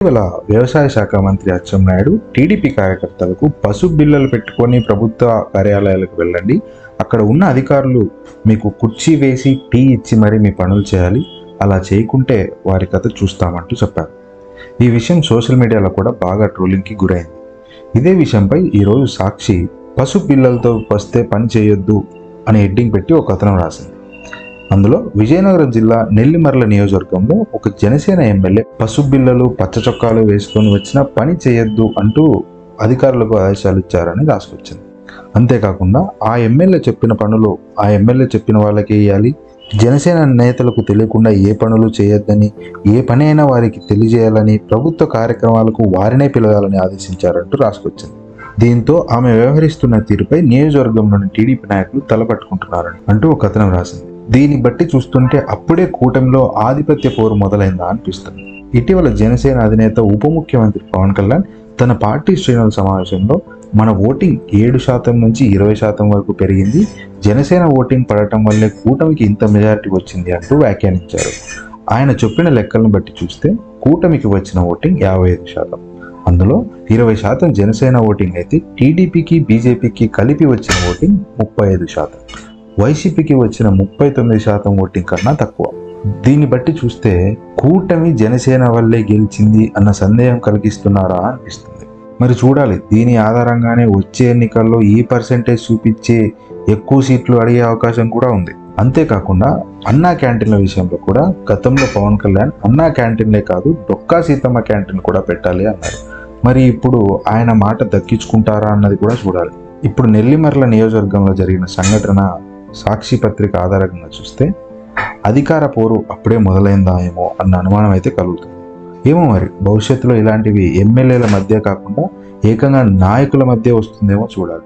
ఇటీవల వ్యవసాయ శాఖ మంత్రి అచ్చెన్నాయుడు టీడీపీ కార్యకర్తలకు పసుపు బిళ్ళలు పెట్టుకొని ప్రభుత్వ కార్యాలయాలకు వెళ్ళండి, అక్కడ ఉన్న అధికారులు మీకు కుర్చీ వేసి టీ ఇచ్చి మరీ మీ పనులు చేయాలి, అలా చేయకుంటే వారి కథ చూస్తామంటూ చెప్పారు. ఈ విషయం సోషల్ మీడియాలో కూడా బాగా ట్రోలింగ్కి గురైంది. ఇదే విషయంపై ఈరోజు సాక్షి పసుపు బిళ్ళలతో వస్తే పని చేయొద్దు అనే హెడ్డింగ్ పెట్టి ఒక కథనం రాసింది. అందులో విజయనగరం జిల్లా నెల్లిమర్ల నియోజకవర్గంలో ఒక జనసేన ఎమ్మెల్యే పసుపు బిళ్ళలు పచ్చ చొక్కాలు వేసుకొని వచ్చినా పని చేయొద్దు అంటూ అధికారులకు ఆదేశాలు ఇచ్చారని రాసుకొచ్చింది. అంతేకాకుండా ఆ ఎమ్మెల్యే చెప్పిన పనులు ఆ ఎమ్మెల్యే చెప్పిన వాళ్ళకి వేయాలి, జనసేన నేతలకు తెలియకుండా ఏ పనులు చేయొద్దని, ఏ పని అయినా వారికి తెలియజేయాలని, ప్రభుత్వ కార్యక్రమాలకు వారినే పిలవాలని ఆదేశించారంటూ రాసుకొచ్చింది. దీంతో ఆమె వ్యవహరిస్తున్న తీరుపై నియోజకవర్గంలోని టీడీపీ నాయకులు తలపట్టుకుంటున్నారని అంటూ ఒక కథనం రాసింది. దీన్ని బట్టి చూస్తుంటే అప్పుడే కూటమిలో ఆధిపత్య పోరు మొదలైందా అనిపిస్తుంది. ఇటీవల జనసేన అధినేత ఉప ముఖ్యమంత్రి పవన్ కళ్యాణ్ తన పార్టీ శ్రేణుల సమావేశంలో మన ఓటింగ్ 7% నుంచి 20% వరకు పెరిగింది, జనసేన ఓటింగ్ పడటం వల్లే కూటమికి ఇంత మెజారిటీ వచ్చింది అంటూ వ్యాఖ్యానించారు. ఆయన చెప్పిన లెక్కలను బట్టి చూస్తే కూటమికి వచ్చిన ఓటింగ్ 55%, అందులో 20% జనసేన ఓటింగ్ అయితే టీడీపీకి బీజేపీకి కలిపి వచ్చిన ఓటింగ్ 35%, వైసీపీకి వచ్చిన 39% ఓటింగ్ కన్నా తక్కువ. దీన్ని బట్టి చూస్తే కూటమి జనసేన వల్లే గెలిచింది అన్న సందేహం కలిగిస్తున్నారా అనిపిస్తుంది. మరి చూడాలి, దీని ఆధారంగానే వచ్చే ఎన్నికల్లో ఈ పర్సెంటేజ్ చూపించే ఎక్కువ సీట్లు అడిగే అవకాశం కూడా ఉంది. అంతేకాకుండా అన్నా క్యాంటీన్ల విషయంలో కూడా గతంలో పవన్ కళ్యాణ్ అన్నా క్యాంటీన్లే కాదు డొక్కా సీతమ్మ క్యాంటీన్ కూడా పెట్టాలి అన్నారు. మరి ఇప్పుడు ఆయన మాట దక్కించుకుంటారా అన్నది కూడా చూడాలి. ఇప్పుడు నెల్లిమర్ల నియోజకవర్గంలో జరిగిన సంఘటన సాక్షి పత్రిక ఆధారంగా చూస్తే అధికార పోరు అప్పుడే మొదలైందా ఏమో అన్న అనుమానం అయితే కలుగుతుంది. ఏమో మరి భవిష్యత్తులో ఇలాంటివి ఎమ్మెల్యేల మధ్య కాకుండా ఏకంగా నాయకుల మధ్య వస్తుందేమో చూడాలి.